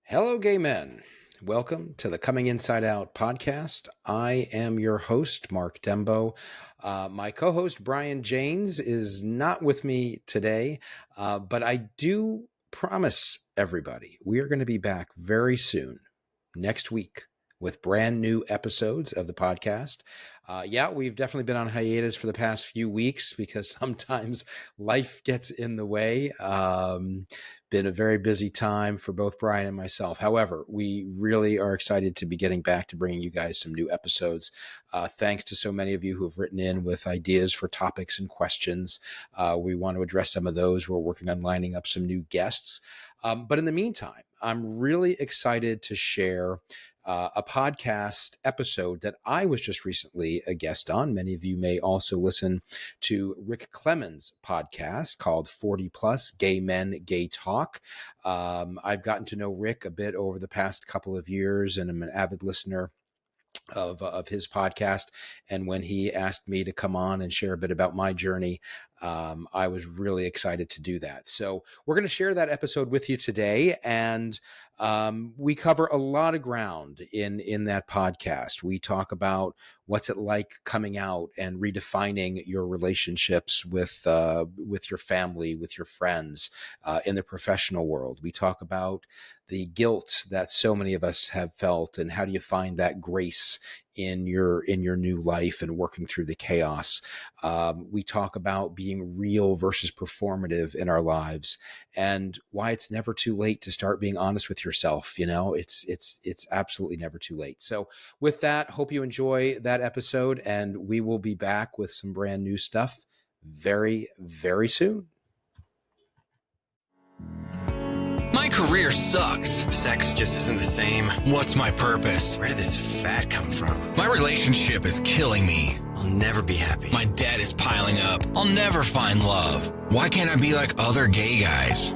Hello, gay men. Welcome to the Coming Inside Out podcast. I am your host, Mark Dembo. My co-host, Brian Janes, is not with me today, but I do promise everybody we are going to be back very soon, next week, with brand new episodes of the podcast. We've definitely been on hiatus for the past few weeks because sometimes life gets in the way. Been a very busy time for both Brian and myself. However, we really are excited to be getting back to bringing you guys some new episodes. Thanks to so many of you who have written in with ideas for topics and questions. We want to address some of those. We're working on lining up some new guests. But in the meantime, I'm really excited to share a podcast episode that I was just recently a guest on. Many of you may also listen to Rick Clemons' podcast called 40 Plus Gay Men, Gay Talk. I've gotten to know Rick a bit over the past couple of years, and I'm an avid listener of his podcast. And when he asked me to come on and share a bit about my journey, I was really excited to do that. So we're going to share that episode with you today. And we cover a lot of ground in that podcast. We talk about what's it like coming out and redefining your relationships with your family, with your friends, in the professional world. We talk about the guilt that so many of us have felt, and how do you find that grace in your new life and working through the chaos. We talk about being real versus performative in our lives, and why it's never too late to start being honest with yourself. You know, it's absolutely never too late. So with that, hope you enjoy that episode, and we will be back with some brand new stuff very, very soon. My career sucks. Sex just isn't the same. What's my purpose? Where did this fat come from? My relationship is killing me. I'll never be happy. My debt is piling up. I'll never find love. Why can't I be like other gay guys?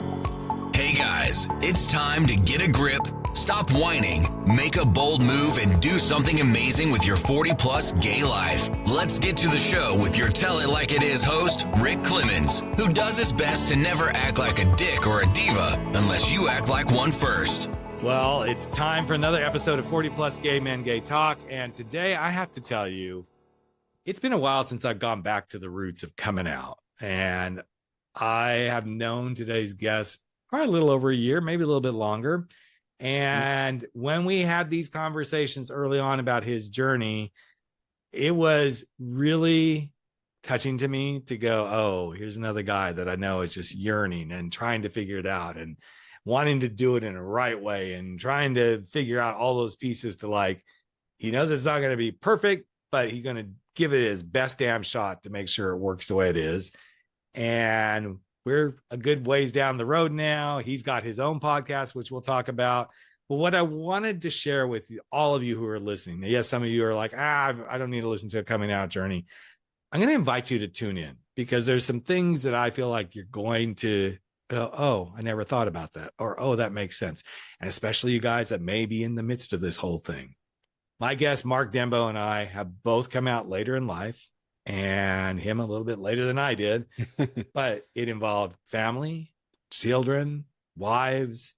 Hey guys, it's time to get a grip, stop whining, make a bold move, and do something amazing with your 40-plus gay life. Let's get to the show with your Tell It Like It Is host, Rick Clemons, who does his best to never act like a dick or a diva unless you act like one first. Well, it's time for another episode of 40 Plus Gay Men, Gay Talk. And today I have to tell you, it's been a while since I've gone back to the roots of coming out. And I have known today's guest probably a little over a year, maybe a little bit longer. And when we had these conversations early on about his journey, it was really touching to me to go, oh, here's another guy that I know is just yearning and trying to figure it out and wanting to do it in a right way and trying to figure out all those pieces to, like, he knows it's not going to be perfect, but he's going to give it his best damn shot to make sure it works the way it is. And we're a good ways down the road now. He's got his own podcast, which we'll talk about. But what I wanted to share with all of you who are listening, yes, some of you are like, I don't need to listen to a coming out journey. I'm going to invite you to tune in, because there's some things that I feel like you're going to go, oh, I never thought about that. Or, oh, that makes sense. And especially you guys that may be in the midst of this whole thing. My guest, Mark Dembo, and I have both come out later in life, and him a little bit later than I did, but it involved family, children, wives,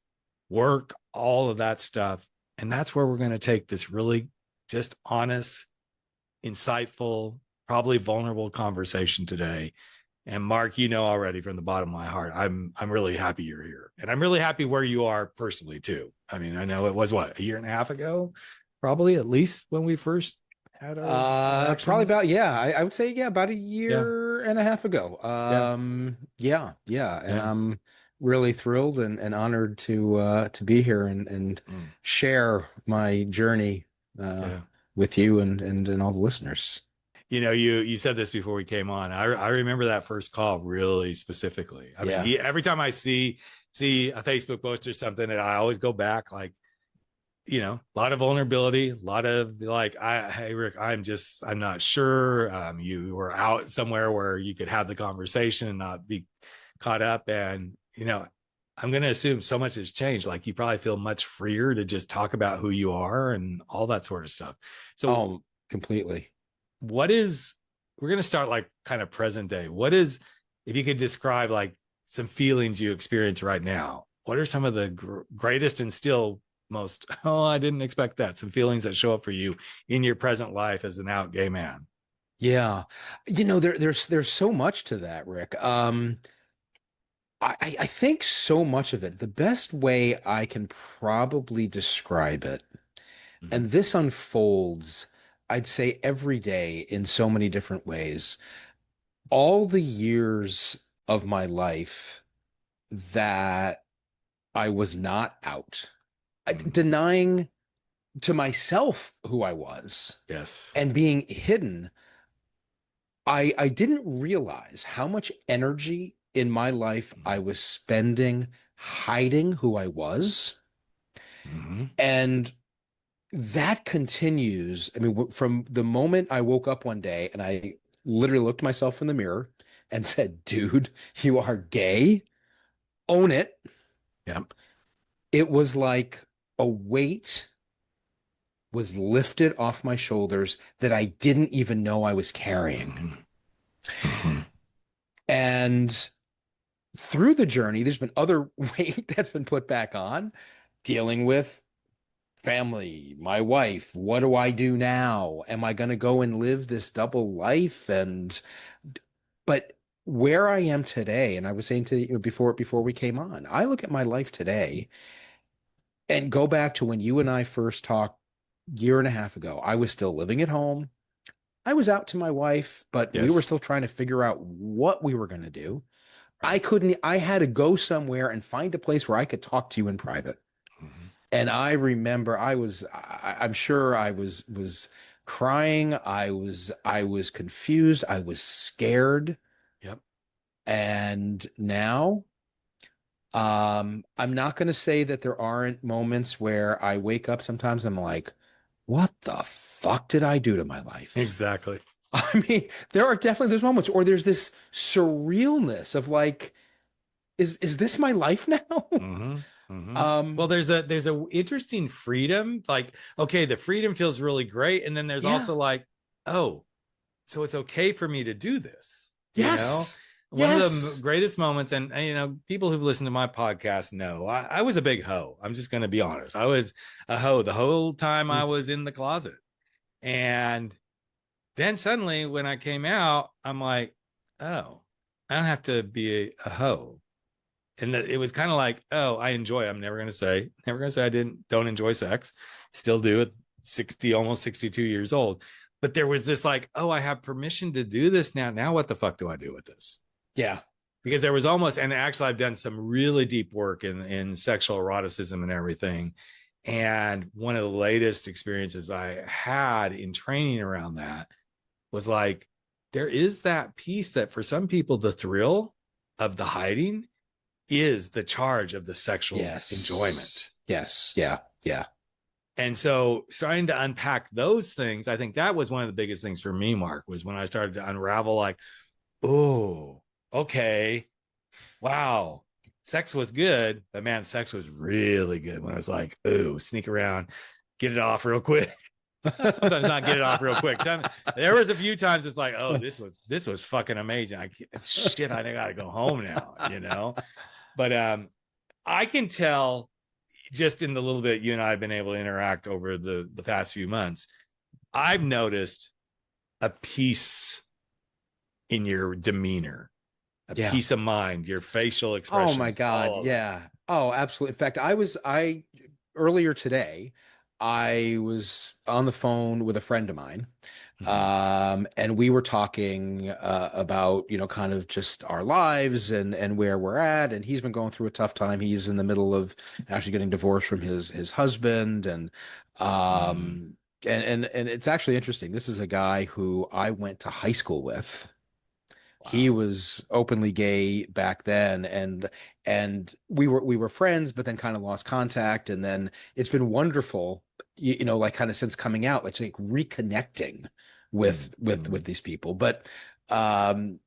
work, all of that stuff. And that's where we're going to take this really just honest, insightful, probably vulnerable conversation today. And Mark, you know already from the bottom of my heart, I'm really happy you're here. And I'm really happy where you are personally too. I mean, I know it was a year and a half ago, probably, at least, when we first had our probably about, I would say, about a year and a half ago. And I'm really thrilled and honored to be here and share my journey with you and all the listeners. You know, you said this before we came on. I remember that first call really specifically. I mean, every time I see a Facebook post or something, and I always go back, like, you know, a lot of vulnerability, a lot of like, hey, Rick, I'm not sure. You were out somewhere where you could have the conversation and not be caught up. And, you know, I'm going to assume so much has changed. Like, you probably feel much freer to just talk about who you are and all that sort of stuff. So completely. We're going to start like kind of present day. If you could describe like some feelings you experience right now what are some of the greatest and still most, oh, I didn't expect that, some feelings that show up for you in your present life as an out gay man? Yeah. There's so much to that, Rick. I think so much of it, the best way I can probably describe it, Mhm. and this unfolds, I'd say every day in so many different ways. All the years of my life that I was not out, Mhm. denying to myself who I was Yes. and being hidden, I didn't realize how much energy in my life I was spending hiding who I was. Mhm. And that continues. I mean, from the moment I woke up one day and I literally looked myself in the mirror and said, dude, you are gay, own it. Yep. It was like a weight was lifted off my shoulders that I didn't even know I was carrying. Mhm. Mhm. And through the journey, there's been other weight that's been put back on, dealing with family, my wife. What do I do now? Am I going to go and live this double life? But where I am today, and I was saying to you before we came on, I look at my life today and go back to when you and I first talked year and a half ago. I was still living at home. I was out to my wife, but we were Yes. still trying to figure out what we were going to do. Right. I had to go somewhere and find a place where I could talk to you in private. Mhm. And I remember I'm sure was crying. I was confused. I was scared. Yep. And now, I'm not going to say that there aren't moments where I wake up sometimes. I'm like, what the fuck did I do to my life? Exactly. I mean, there are definitely those moments, or there's this surrealness of like, is this my life now? Mm-hmm. Mm-hmm. Well, Um, there's a interesting freedom. Like, okay, the freedom feels really great, and then there's yeah, also like, oh, so it's okay for me to do this. You know, yes, one of the yes. greatest moments, and people who've listened to my podcast know I was a big hoe. I'm just going to be honest. I was a hoe the whole time I was in the closet, and then suddenly when I came out, I'm like, oh, I don't have to be a hoe. And it was kind of like, oh, I enjoy. I'm never gonna say I don't enjoy sex. Still do at 60, almost 62 years old. But there was this like, oh, I have permission to do this now. Now what the fuck do I do with this? Yeah. Because there was almost, and actually I've done some really deep work in sexual eroticism and everything. And one of the latest experiences I had in training around that was like, there is that piece that for some people, the thrill of the hiding is the charge of the sexual Yes. enjoyment. Yes. Yeah. Yeah. And so starting to unpack those things, I think that was one of the biggest things for me, Mark, was when I started to unravel like, oh, okay, wow, sex was good, but man, sex was really good when I was like, oh, sneak around, get it off real quick. Sometimes not get it off real quick. There was a few times it's like, oh, this was fucking amazing. Shit, I gotta go home now. But I can tell just in the little bit you and I have been able to interact over the past few months, I've noticed a peace in your demeanor, a Yeah. peace of mind, your facial Oh my expressions, God. all of that. Yeah. Oh, absolutely. In fact, I earlier today, I was on the phone with a friend of mine. Mhm. And we were talking about, kind of just our lives and where we're at. And he's been going through a tough time. He's in the middle of actually getting divorced from his husband. Mhm. And it's actually interesting. This is a guy who I went to high school with. He Wow. was openly gay back then, and we were friends, but then kind of lost contact. And then it's been wonderful, like kind of since coming out, like reconnecting with Mhm. these people. But um,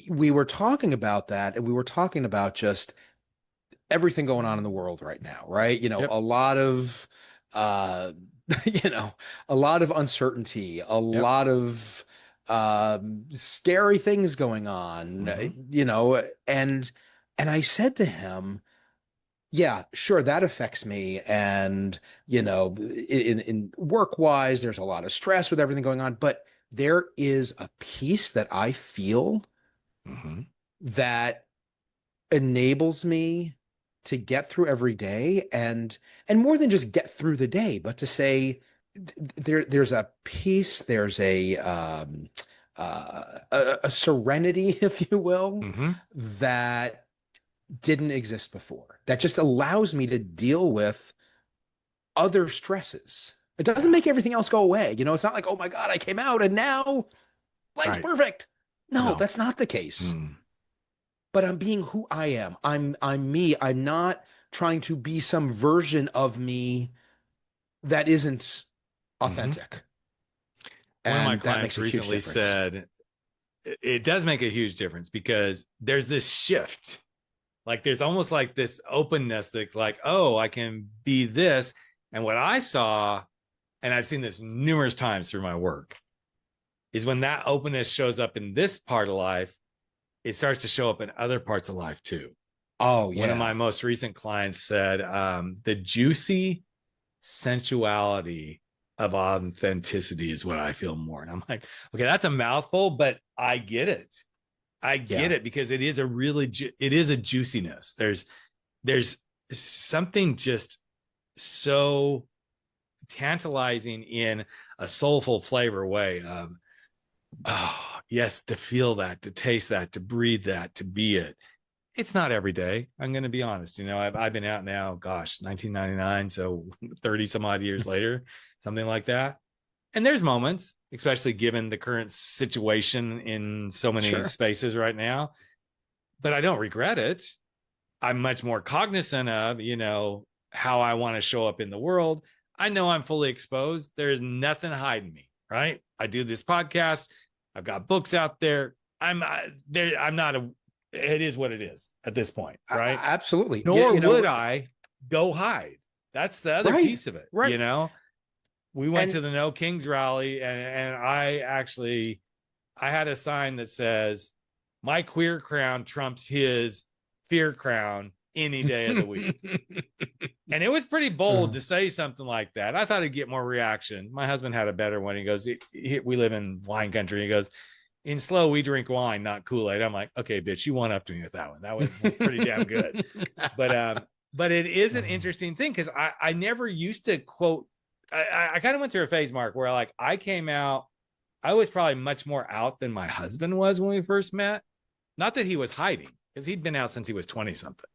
we were talking about that, and we were talking about just everything going on in the world right now, right? Yep. A lot of uh you know, a lot of uncertainty, a Yep. lot of scary things going on, Hmm. and I said to him, yeah, sure, that affects me. And, in work wise, there's a lot of stress with everything going on, but there is a peace that I feel Mm-hmm. that enables me to get through every day, and more than just get through the day, but to say there's a peace, there's a serenity, if you will, Mm-hmm. that didn't exist before, that just allows me to deal with other stresses. It doesn't Yeah. make everything else go away. It's not like, oh my God, I came out and now life's Right. perfect. No, No. that's not the case. Mm. But I'm being who I am. I'm me. I'm not trying to be some version of me that isn't Mm-hmm. authentic. One of my And that clients makes a huge recently difference. said it does make a huge difference because there's this shift. Like there's almost like this openness that like, oh, I can be this. And what I saw, and I've seen this numerous times through my work, is when that openness shows up in this part of life, it starts to show up in other parts of life too. Oh One of yeah. my most recent clients said, the juicy sensuality of authenticity is what I feel more. And I'm like, okay, that's a mouthful, but I get it. I get Yeah. it because it is a really, it is a juiciness. There's something just so tantalizing in a soulful flavor way of, oh yes, to feel that, to taste that, to breathe that, to be it. It's not every day. I'm going to be honest. I've been out now, gosh, 1999. So 30 some odd years later, something like that. And there's moments, especially given the current situation in so many Sure. spaces right now, but I don't regret it. I'm much more cognizant of, how I want to show up in the world. I know I'm fully exposed. There's nothing hiding me, right? I do this podcast. I've got books out there. I'm not a, it is what it is at this point, right? Absolutely. Nor would I go hide. That's the other Right. piece of it, Right. We went And to the No Kings rally, and I had a sign that says, my queer crown trumps his fear crown any day of the week. And it was pretty bold to say something like that. I thought it'd get more reaction. My husband had a better one. He goes, we live in wine country. He goes, in SLO, we drink wine, not Kool-Aid. I'm like, okay, bitch, you won up to me with that one. That was pretty damn good. But it is an interesting thing because I never used to quote. I kind of went through a phase, Mark, where like I came out. I was probably much more out than my husband was when we first met. Not that he was hiding, because he'd been out since he was 20 something.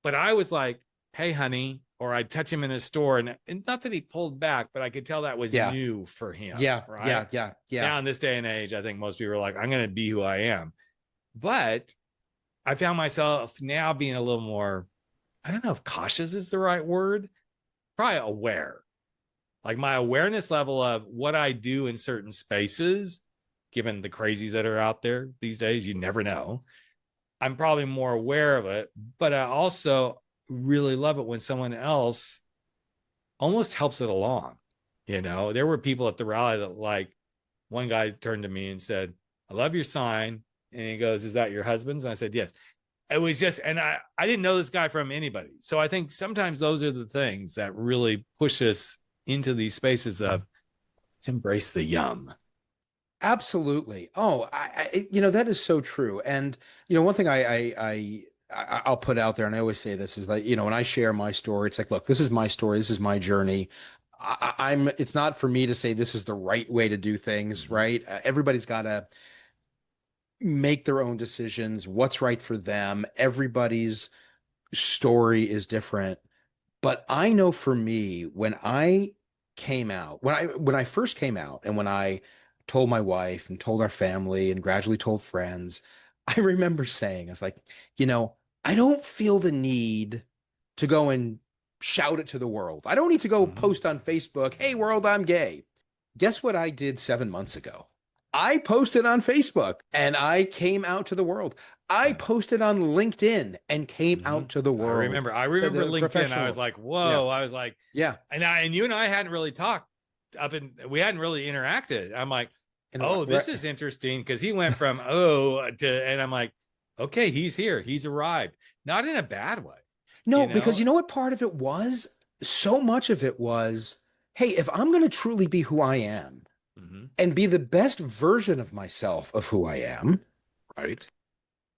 But I was like, hey, honey, or I'd touch him in a store, and not that he pulled back, but I could tell that was new for him. Yeah. Right. Yeah. Now in this day and age, I think most people are like, I'm going to be who I am. But I found myself now being a little more, I don't know if cautious is the right word, probably aware. Like my awareness level of what I do in certain spaces, given the crazies that are out there these days, you never know. I'm probably more aware of it, but I also really love it when someone else almost helps it along. There were people at the rally that, like, one guy turned to me and said, I love your sign. And he goes, is that your husband's? And I said, yes. It was just, and I didn't know this guy from anybody. So I think sometimes those are the things that really push us into these spaces of, let's embrace the yum. Absolutely. Oh, that is so true. And one thing I'll put out there, and I always say this, is that when I share my story, it's like, look, this is my story, this is my journey. It's not for me to say this is the right way to do things, right? Everybody's got to make their own decisions, what's right for them. Everybody's story is different. But I know for me, when I came out, when I first came out, and when I told my wife and told our family and gradually told friends, I remember saying, I was like, I don't feel the need to go and shout it to the world. I don't need to go post on Facebook, hey world, I'm gay. Guess what I did 7 months ago? I posted on Facebook and I came out to the world. I posted on LinkedIn and came out to the world. I remember LinkedIn. I was like, whoa. Yeah. I was like, yeah. And you and I hadn't really talked we hadn't really interacted. I'm like, this is interesting, because he went from and I'm like, okay, he's here. He's arrived. Not in a bad way. No, because you know what part of it was? So much of it was, hey, if I'm going to truly be who I am Mhm. and be the best version of myself of who I am, Right.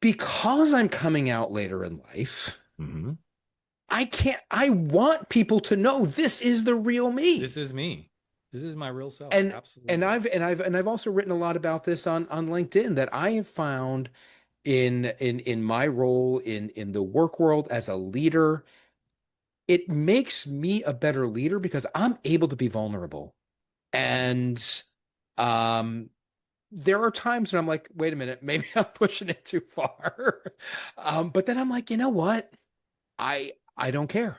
because I'm coming out later in life, Mm-hmm. I want people to know this is the real me. This is me. This is my real self. And Absolutely. I've also written a lot about this on LinkedIn, that I have found in my role in the work world as a leader, it makes me a better leader because I'm able to be vulnerable. And um there are times when I'm like, wait a minute, maybe I'm pushing it too far. But then I'm like, you know what? I don't care.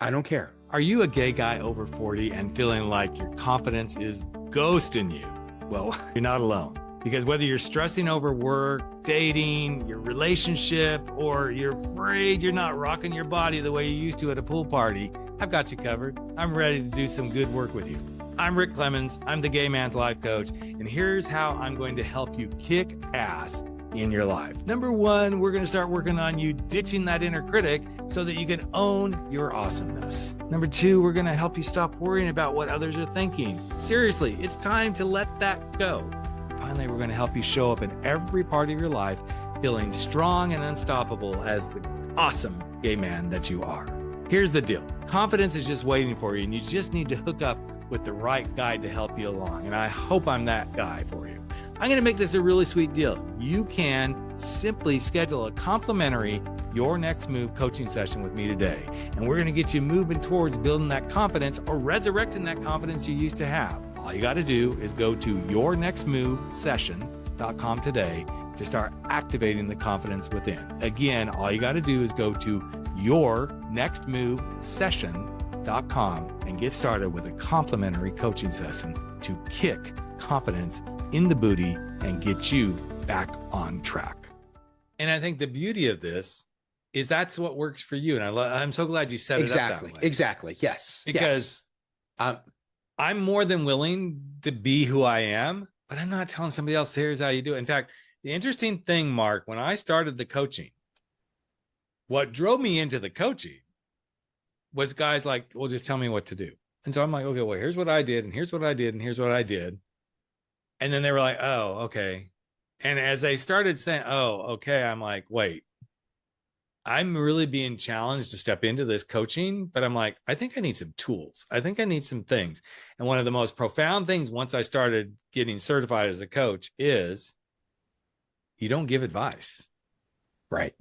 I don't care. Are you a gay guy over 40 and feeling like your confidence is ghosting you? Well, you're not alone. Because whether you're stressing over work, dating, your relationship, or you're afraid you're not rocking your body the way you used to at a pool party, I've got you covered. I'm ready to do some good work with you. I'm Rick Clemons. I'm the gay man's life coach. And here's how I'm going to help you kick ass in your life. Number one, we're going to start working on you ditching that inner critic so that you can own your awesomeness. Number two, we're going to help you stop worrying about what others are thinking. Seriously, it's time to let that go. Finally, we're going to help you show up in every part of your life feeling strong and unstoppable as the awesome gay man that you are. Here's the deal. Confidence is just waiting for you, and you just need to hook up with the right guy to help you along. And I hope I'm that guy for you. I'm going to make this a really sweet deal. You can simply schedule a complimentary Your Next Move coaching session with me today. And we're going to get you moving towards building that confidence or resurrecting that confidence you used to have. All you got to do is go to yournextmovesession.com today to start activating the confidence within. Again, all you got to do is go to yournextmovesession.com and get started with a complimentary coaching session to kick confidence in the booty and get you back on track. And I think the beauty of this is that's what works for you. And I'm so glad you set it up that way. Exactly. Yes. Because I'm more than willing to be who I am, but I'm not telling somebody else, here's how you do it. In fact, the interesting thing, Mark, when I started the coaching, what drove me into the coaching was guys like, well, just tell me what to do. And so I'm like, okay, well, here's what I did, and here's what I did, and here's what I did. And then they were like, oh, okay. And as they started saying, oh, okay, I'm like, wait, I'm really being challenged to step into this coaching, but I'm like, I think I need some tools. I think I need some things. And one of the most profound things once I started getting certified as a coach is you don't give advice. Right.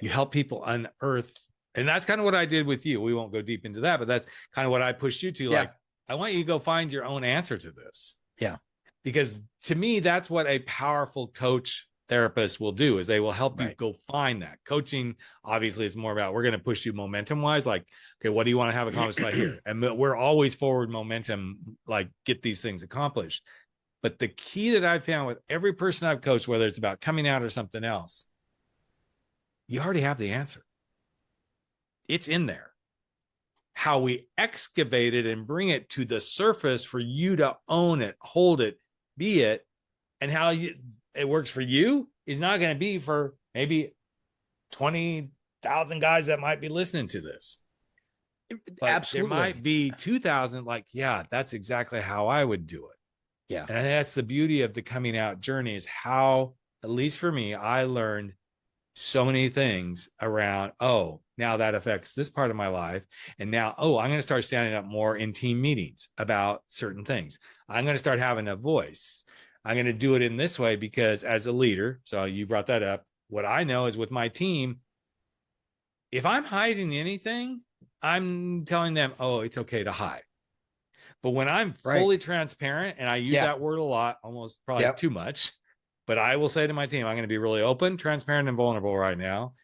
You help people unearth. And that's kind of what I did with you. We won't go deep into that, but that's kind of what I pushed you to. Like, I want you to go find your own answer to this. Yeah. Because to me, that's what a powerful coach therapist will do, is they will help you go find that. Coaching, obviously, is more about, we're going to push you momentum wise. Like, okay, what do you want to have accomplished right here? And we're always forward momentum, like get these things accomplished. But the key that I've found with every person I've coached, whether it's about coming out or something else, you already have the answer. It's in there. How we excavate it and bring it to the surface for you to own it, hold it, be it, and how it works for you is not going to be for maybe 20,000 guys that might be listening to this. But absolutely. There might be 2,000 like, yeah, that's exactly how I would do it. Yeah. And that's the beauty of the coming out journey, is how, at least for me, I learned so many things around, oh, now that affects this part of my life. And now, oh, I'm going to start standing up more in team meetings about certain things. I'm going to start having a voice. I'm going to do it in this way because as a leader, so you brought that up, what I know is with my team, if I'm hiding anything, I'm telling them, oh, it's okay to hide. But when I'm fully transparent, and I use that word a lot, almost probably too much, but I will say to my team, I'm going to be really open, transparent, and vulnerable right now.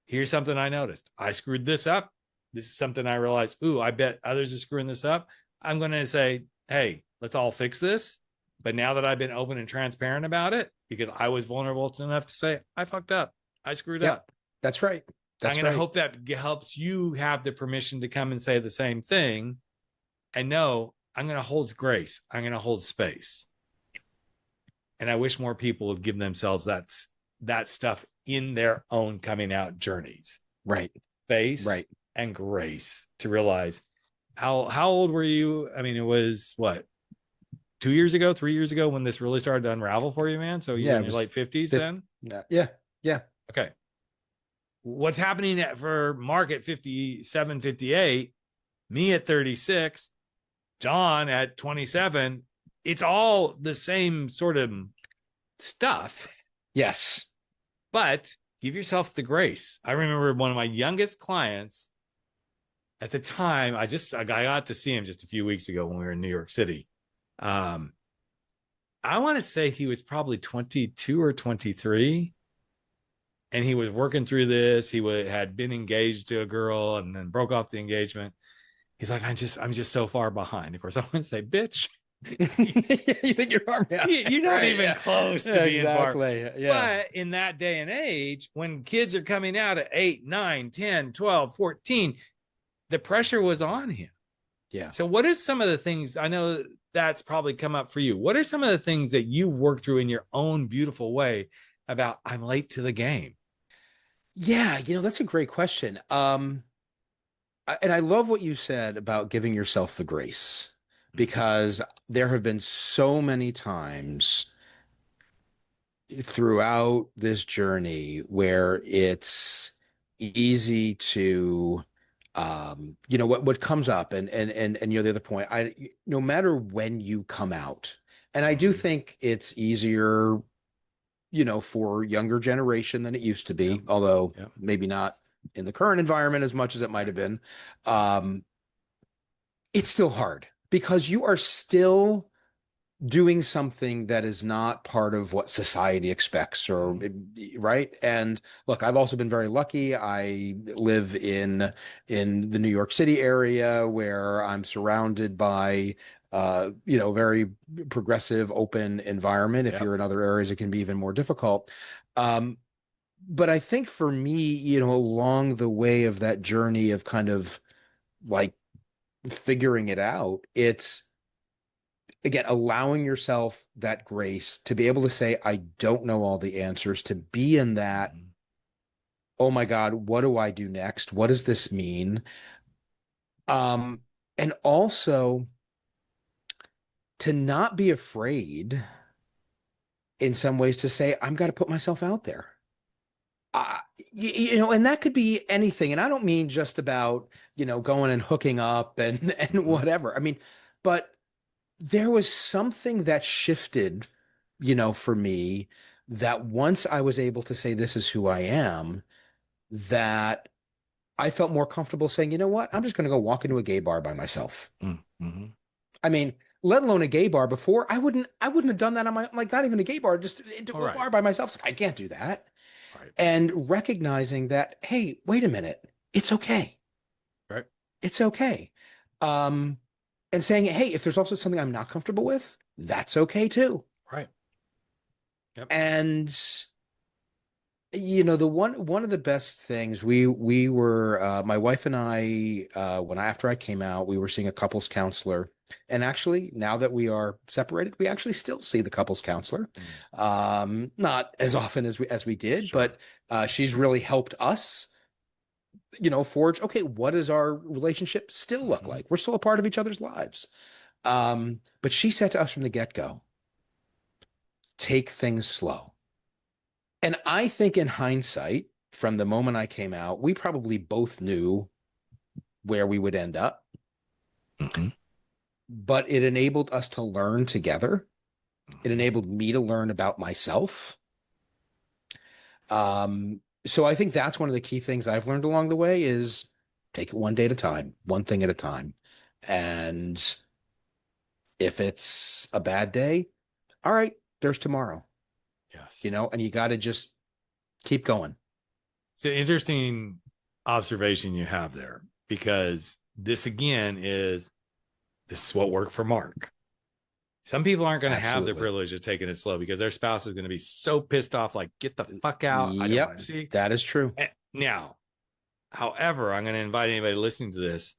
Here's something I noticed. I screwed this up. This is something I realized, ooh, I bet others are screwing this up. I'm going to say, hey, let's all fix this. But now that I've been open and transparent about it, because I was vulnerable enough to say, I fucked up. I screwed up. That's right. I'm going to hope that helps you have the permission to come and say the same thing. And no, I'm going to hold grace. I'm going to hold space. And I wish more people would give themselves that stuff in their own coming out journeys. Right. space Right. and grace to realize how old were you? I mean, it was what, 2 years ago, 3 years ago when this really started to unravel for you, man. So you're Yeah, in it your was late 50s fifth. then? Yeah. Yeah. Okay. What's happening for Mark at 57, 58, me at 36, John at 27? It's all the same sort of stuff, Yes. but give yourself the grace. I remember one of my youngest clients at the time. I got to see him just a few weeks ago when we were in New York City. I want to say he was probably 22 or 23. And he was working through this. He had been engaged to a girl and then broke off the engagement. He's like, I'm just so far behind. Of course, I wouldn't say, bitch. You think you're far behind. You're not Right, even yeah. close to Yeah, being far. exactly. Yeah. But in that day and age, when kids are coming out at 8, 9, 10, 12, 14, the pressure was on him. Yeah. So what is some of the things, I know that's probably come up for you. What are some of the things that you worked through in your own beautiful way about I'm late to the game? Yeah, that's a great question. And I love what you said about giving yourself the grace, because there have been so many times throughout this journey where it's easy to what comes up, and the other point, no matter when you come out, and I do think it's easier for younger generation than it used to be, Yep. although Yep. maybe not in the current environment as much as it might have been. It's still hard because you are still doing something that is not part of what society expects, or right. And look, I've also been very lucky. I live in the New York City area where I'm surrounded by very progressive, open environment. If Yep. you're in other areas, it can be even more difficult. But I think for me, along the way of that journey of kind of like figuring it out, it's again allowing yourself that grace to be able to say, I don't know all the answers, to be in that, oh my God, what do I do next? What does this mean? And also to not be afraid in some ways to say, I'm got to put myself out there. And that could be anything. And I don't mean just about, going and hooking up and whatever. I mean, but there was something that shifted, for me, that once I was able to say, this is who I am, that I felt more comfortable saying, you know what, I'm just going to go walk into a gay bar by myself. Mm-hmm. I mean, let alone a gay bar before, I wouldn't have done that on my, like, not even a gay bar, just into a bar by myself. I can't do that. Right. And recognizing that, hey, wait a minute, it's okay. Right. It's okay. And saying, hey, if there's also something I'm not comfortable with, that's okay too. Right. Yep. And the one of the best things, we were my wife and I, after I came out, we were seeing a couples counselor. And actually, now that we are separated, we actually still see the couples counselor. Not as often as we did, Sure. but she's really helped us, forge, okay, what does our relationship still look like? We're still a part of each other's lives. But she said to us from the get-go, take things slow. And I think in hindsight, from the moment I came out, we probably both knew where we would end up. But it enabled us to learn together. It enabled me to learn about myself. So I think that's one of the key things I've learned along the way is take it one day at a time, one thing at a time. And if it's a bad day, all right, there's tomorrow. Yes. And you got to just keep going. It's an interesting observation you have there, because this is what worked for Mark. Some people aren't going to have the privilege of taking it slow because their spouse is going to be so pissed off, like, get the fuck out. I don't want to see. That is true. Now, however, I'm going to invite anybody listening to this.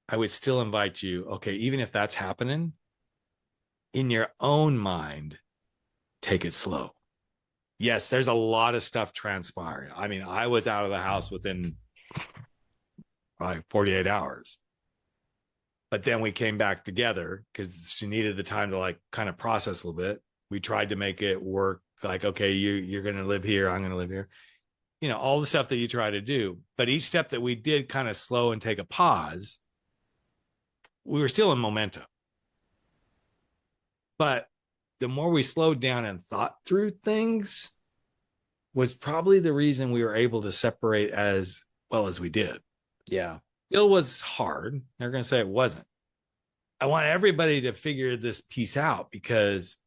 I would still invite you, okay, even if that's happening, in your own mind, take it slow. Yes, there's a lot of stuff transpiring. I mean, I was out of the house within like 48 hours. But then we came back together because she needed the time to like kind of process a little bit. We tried to make it work. Like, okay, you're going to live here. I'm going to live here. You know, all the stuff that you try to do. But each step that we did kind of slow and take a pause, we were still in momentum. But the more we slowed down and thought through things was probably the reason we were able to separate as well as we did. Yeah. Still was hard. They're going to say it wasn't. I want everybody to figure this piece out because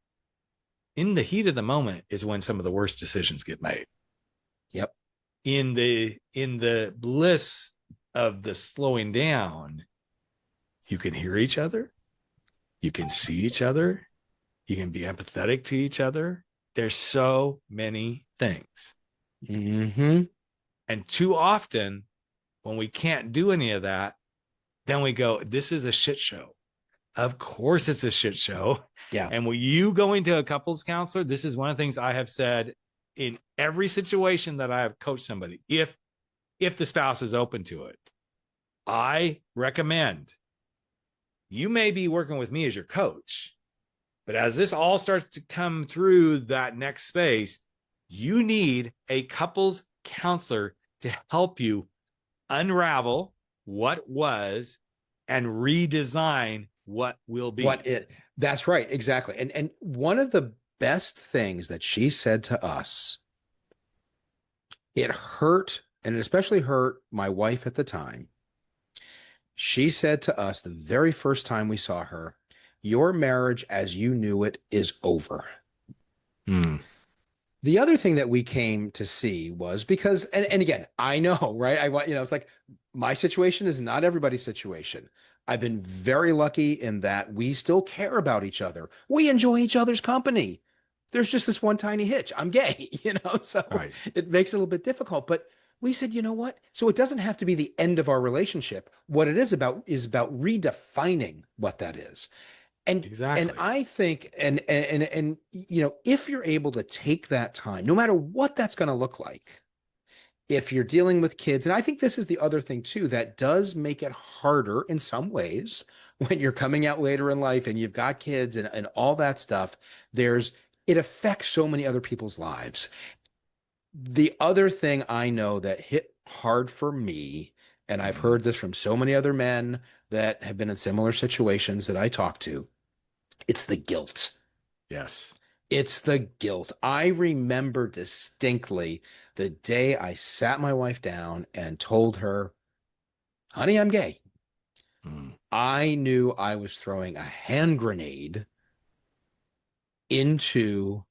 in the heat of the moment is when some of the worst decisions get made. Yep. In the bliss of the slowing down, you can hear each other. You can see each other. You can be empathetic to each other. There's so many things. Mm-hmm. And too often, when we can't do any of that, then we go, this is a shit show. Of course it's a shit show. Yeah. And when you go into a couples counselor, this is one of the things I have said in every situation that I have coached somebody. If the spouse is open to it, I recommend you may be working with me as your coach, but as this all starts to come through that next space, you need a couples counselor to help you unravel what was and redesign what will be. That's right. Exactly. And one of the best things that she said to us, it hurt, and it especially hurt my wife at the time. She said to us the very first time we saw her, your marriage as you knew it is over. The other thing that we came to see was because, and again, I know, right? It's like my situation is not everybody's situation. I've been very lucky in that we still care about each other. We enjoy each other's company. There's just this one tiny hitch. I'm gay, so Right. It makes it a little bit difficult. But we said, you know what? So it doesn't have to be the end of our relationship. What it is about redefining what that is. And Exactly. and I think and if you're able to take that time, no matter what that's going to look like, if you're dealing with kids, and I think this is the other thing too, that does make it harder in some ways when you're coming out later in life and you've got kids and all that stuff, it affects so many other people's lives. The other thing I know that hit hard for me, and I've heard this from so many other men that have been in similar situations that I talk to, it's the guilt. Yes. It's the guilt. I remember distinctly the day I sat my wife down and told her, honey, I'm gay. I knew I was throwing a hand grenade into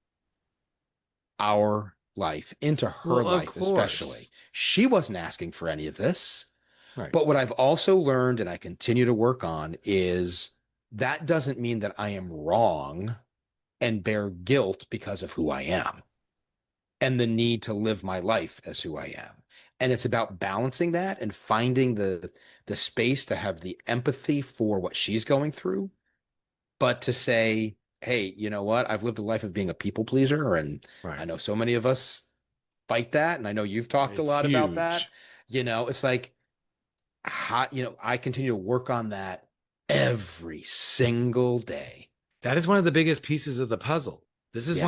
our life, into her life especially. She wasn't asking for any of this. Right. But what I've also learned and I continue to work on is that doesn't mean that I am wrong and bear guilt because of who I am and the need to live my life as who I am. And it's about balancing that and finding the space to have the empathy for what she's going through, but to say, hey, you know what? I've lived a life of being a people pleaser, and Right. I know so many of us fight that, and I know you've talked a lot about that. It's like, I continue to work on that every single day. That is one of the biggest pieces of the puzzle. This is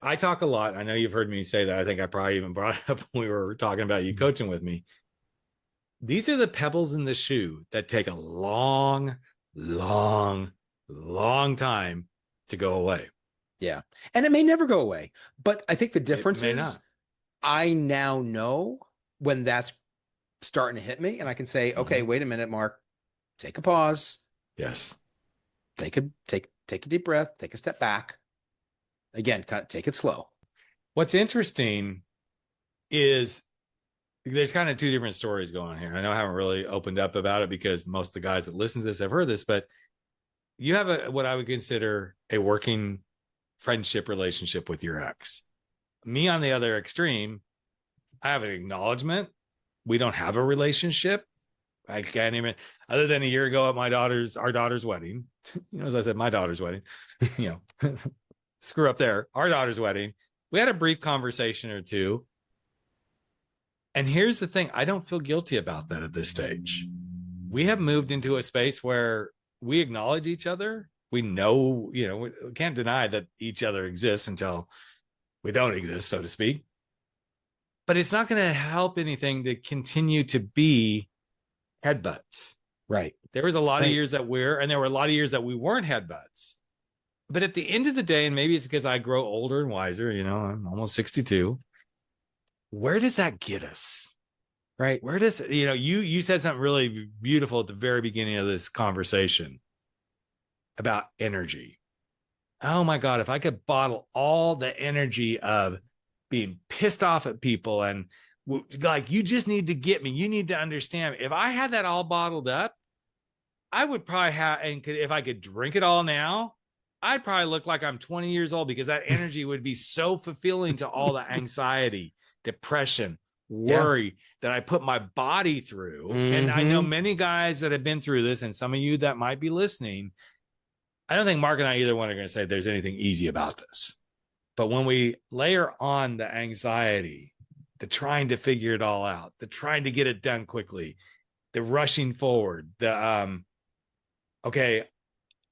I talk a lot. I know you've heard me say that. I think I probably even brought it up when we were talking about you coaching with me. These are the pebbles in the shoe that take a long, long, long time to go away. Yeah. And it may never go away. But I think the difference is not. I now know when that's starting to hit me, and I can say, okay, wait a minute, Mark, take a pause. Yes. Take a deep breath, take a step back. Again, kind of take it slow. What's interesting is there's kind of two different stories going on here. I know I haven't really opened up about it because most of the guys that listen to this have heard this, but you have what I would consider a working friendship relationship with your ex. Me on the other extreme, I have an acknowledgement. We don't have a relationship. I can't even, other than a year ago at our daughter's wedding, as I said, my daughter's wedding, screw up there, our daughter's wedding. We had a brief conversation or two. And here's the thing, I don't feel guilty about that at this stage. We have moved into a space where we acknowledge each other. We know, we can't deny that each other exists until we don't exist, so to speak. But it's not going to help anything to continue to be headbutts. Right. There was a lot of Right. years that and there were a lot of years that we weren't headbutts. But at the end of the day, and maybe it's because I grow older and wiser, I'm almost 62. Where does that get us? Right. Where does, you said something really beautiful at the very beginning of this conversation about energy. Oh my God, if I could bottle all the energy of being pissed off at people and like, you just need to get me, you need to understand. If I had that all bottled up, I would probably if I could drink it all now, I'd probably look like I'm 20 years old, because that energy would be so fulfilling to all the anxiety, depression, worry that I put my body through. Mm-hmm. And I know many guys that have been through this, and some of you that might be listening. I don't think Mark and I either one are going to say there's anything easy about this. But when we layer on the anxiety, the trying to figure it all out, the trying to get it done quickly, the rushing forward, okay,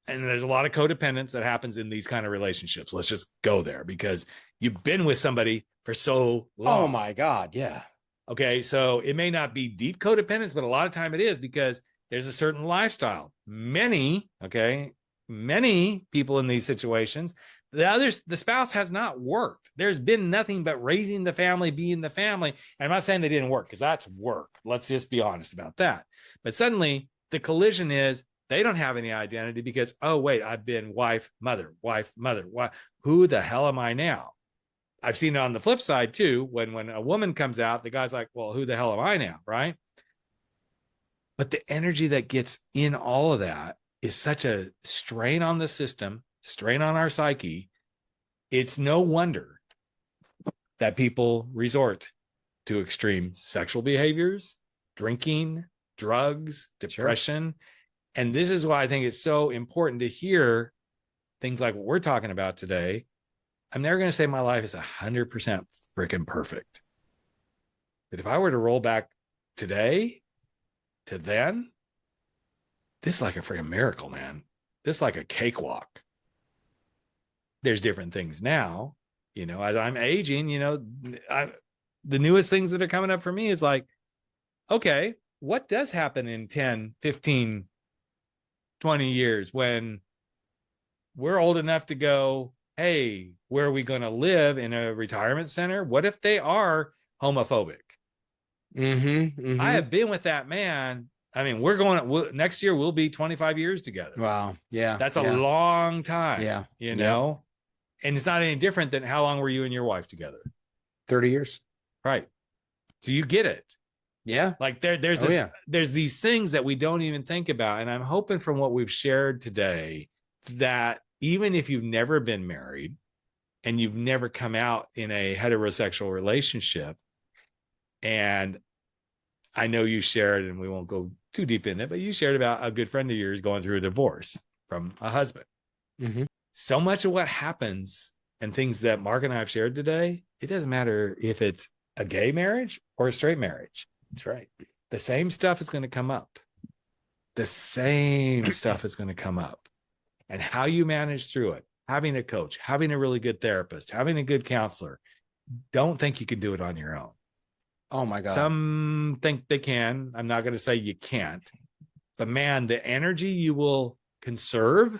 and there's a lot of codependence that happens in these kind of relationships. Let's just go there, because you've been with somebody for so long. Oh my God, yeah. Okay, so it may not be deep codependence, but a lot of time it is, because there's a certain lifestyle. Many people in these situations, the spouse has not worked. There's been nothing but raising the family, being the family. And I'm not saying they didn't work, because that's work. Let's just be honest about that. But suddenly the collision is they don't have any identity, because, oh, wait, I've been wife, mother, wife, mother. Who the hell am I now? I've seen it on the flip side too. When a woman comes out, the guy's like, well, who the hell am I now? Right. But the energy that gets in all of that is such a strain on the system, strain on our psyche. It's no wonder that people resort to extreme sexual behaviors, drinking, drugs, depression. Sure. And this is why I think it's so important to hear things like what we're talking about today. I'm never going to say my life is 100% freaking perfect. But if I were to roll back today to then, this is like a freaking miracle, man. This is like a cakewalk. There's different things now, as I'm aging, the newest things that are coming up for me is like, okay, what does happen in 10, 15, 20 years when we're old enough to go, hey, where are we going to live in a retirement center? What if they are homophobic? I have been with that man. I mean, next year we'll be 25 years together. Wow. Yeah. That's a long time. Yeah. And it's not any different than how long were you and your wife together? 30 years. Right. So you get it. Yeah. Like there's these things that we don't even think about. And I'm hoping from what we've shared today that even if you've never been married and you've never come out in a heterosexual relationship, and I know you shared, and we won't go too deep in it, but you shared about a good friend of yours going through a divorce from a husband. Mm-hmm. So much of what happens and things that Mark and I have shared today, it doesn't matter if it's a gay marriage or a straight marriage. That's right. The same stuff is going to come up. The same stuff is going to come up. And how you manage through it, having a coach, having a really good therapist, having a good counselor, don't think you can do it on your own. Oh my God. Some think they can. I'm not going to say you can't. But man, the energy you will conserve,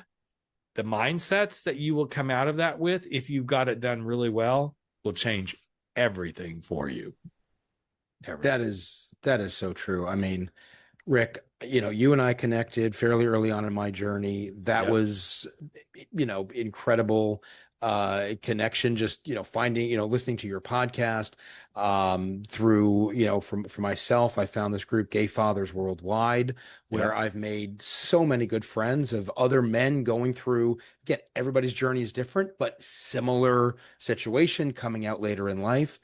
the mindsets that you will come out of that with, if you've got it done really well, will change everything for you. Everything. That is so true. I mean, Rick, you and I connected fairly early on in my journey. That was, incredible connection. Just, finding, listening to your podcast through, for myself, I found this group, Gay Fathers Worldwide, where I've made so many good friends of other men going through, again, everybody's journey is different, but similar situation coming out later in life.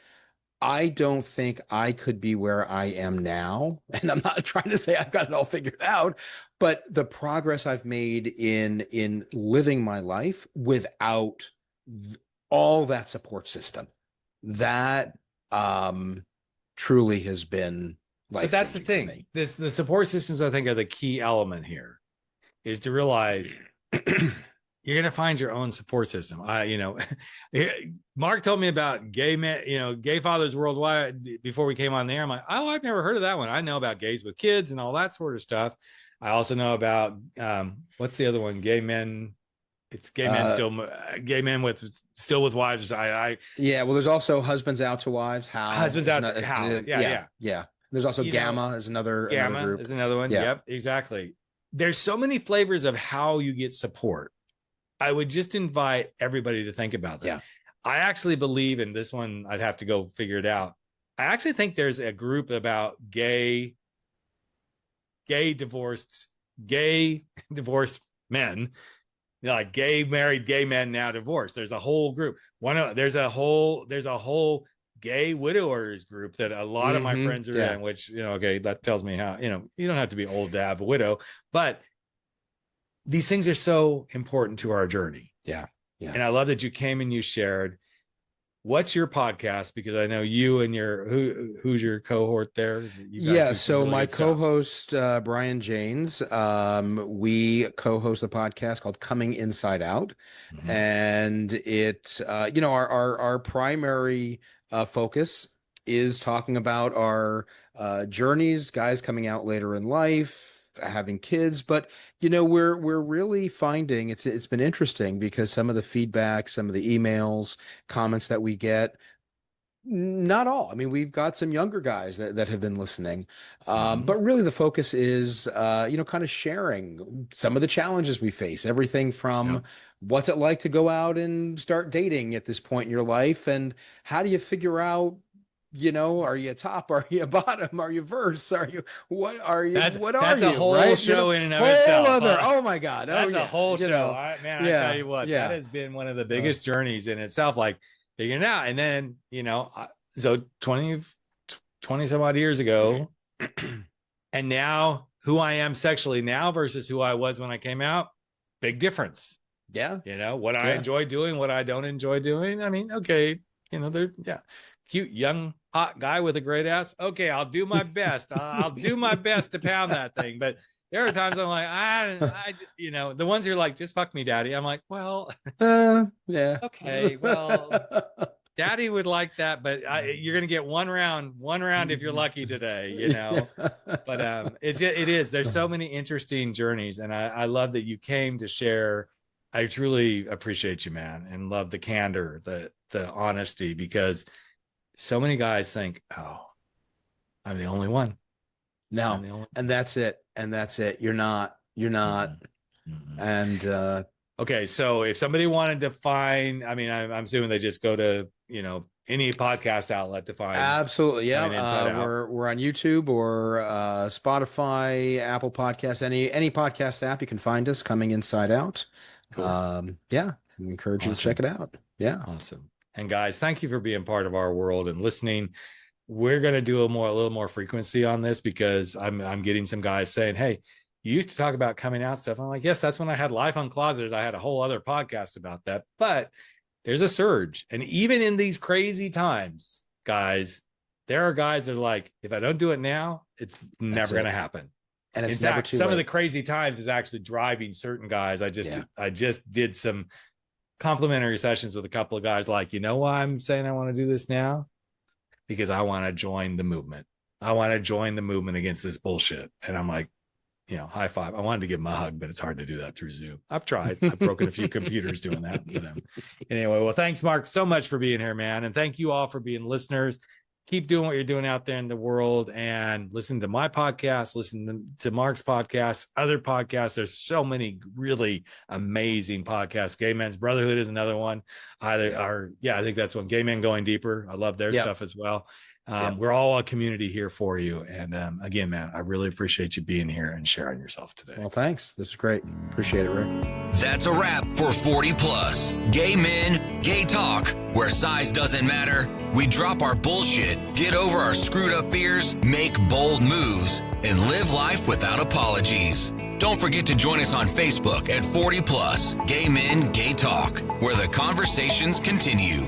I don't think I could be where I am now. And I'm not trying to say I've got it all figured out, but the progress I've made in living my life without all that support system, that truly has been life. But that's the thing. The support systems, I think, are the key element here, is to realize you're going to find your own support system. Mark told me about gay men, gay fathers worldwide before we came on there. I'm like, oh, I've never heard of that one. I know about gays with kids and all that sort of stuff. I also know about what's the other one? Gay men. It's gay men gay men with wives. Yeah. Well, there's also husbands out to wives. Husbands out to wives. Yeah. There's also Gamma is another group. Is another one. Yeah. Yep, exactly. There's so many flavors of how you get support. I would just invite everybody to think about that. Yeah. I actually believe in this one. I'd have to go figure it out. I actually think there's a group about gay divorced men, like gay married gay men now divorced. There's a whole group. There's a whole gay widowers group that a lot of my friends are in, which, okay, that tells me how, you don't have to be old to have a widow, but these things are so important to our journey. Yeah. Yeah. And I love that you came and you shared. What's your podcast? Because I know you and who's your cohort there? So really my co-host, Brian Janes, we co-host the podcast called Coming Inside Out. Mm-hmm. And it, our primary focus is talking about our journeys, guys coming out later in life, having kids, but we're really finding it's been interesting because some of the feedback, some of the emails, comments that we get, not all. I mean, we've got some younger guys that have been listening, but really the focus is kind of sharing some of the challenges we face, everything from what's it like to go out and start dating at this point in your life, and how do you figure out, are you a top? Are you a bottom? Are you verse? What are you? That's a whole right? show in and of itself. Oh my God. That's a whole show. I tell you what, that has been one of the biggest journeys in itself, like figuring it out. And then, so 20 some odd years ago, and now who I am sexually now versus who I was when I came out, big difference. Yeah. What I enjoy doing, what I don't enjoy doing. I mean, okay, cute, young, hot guy with a great ass. Okay, I'll do my best. I'll do my best to pound that thing. But there are times I'm like, the ones who are like, just fuck me, daddy. I'm like, well, yeah. Okay, well, daddy would like that, but you're going to get one round if you're lucky today, But it is. There's so many interesting journeys. And I love that you came to share. I truly appreciate you, man, and love the candor, the honesty, because so many guys think, oh, I'm the only one. No, and that's it. You're not. Mm-hmm. And okay, so if somebody wanted to find, I'm assuming they just go to any podcast outlet to find. Absolutely, yeah. We're on YouTube or Spotify, Apple Podcasts, any podcast app you can find us. Coming Inside Out. Cool. We encourage you to check it out. Yeah, awesome. And guys, thank you for being part of our world and listening. We're going to do a little more frequency on this because I'm getting some guys saying, hey, you used to talk about coming out stuff. I'm like, yes, that's when I had Life Uncloseted. I had a whole other podcast about that, but there's a surge. And even in these crazy times, guys, there are guys that are like, if I don't do it now, it's never going to happen. And it's in fact, some of the crazy times is actually driving certain guys. I just did some complimentary sessions with a couple of guys like, why I'm saying I want to do this now? Because I want to join the movement. I want to join the movement against this bullshit. And I'm like, high five. I wanted to give him a hug, but it's hard to do that through Zoom. I've tried. I've broken a few computers doing that. Anyway, well, thanks, Mark, so much for being here, man. And thank you all for being listeners. Keep doing what you're doing out there in the world and listen to my podcast, listen to Mark's podcast, other podcasts. There's so many really amazing podcasts. Gay Men's Brotherhood is another one. I think that's one. Gay Men Going Deeper. I love their stuff as well. We're all a community here for you. And again, man, I really appreciate you being here and sharing yourself today. Well, thanks. This is great. Appreciate it, Rick. That's a wrap for 40 Plus. Gay men, gay talk, where size doesn't matter. We drop our bullshit, get over our screwed up fears, make bold moves, and live life without apologies. Don't forget to join us on Facebook at 40 Plus, Gay Men, Gay Talk, where the conversations continue.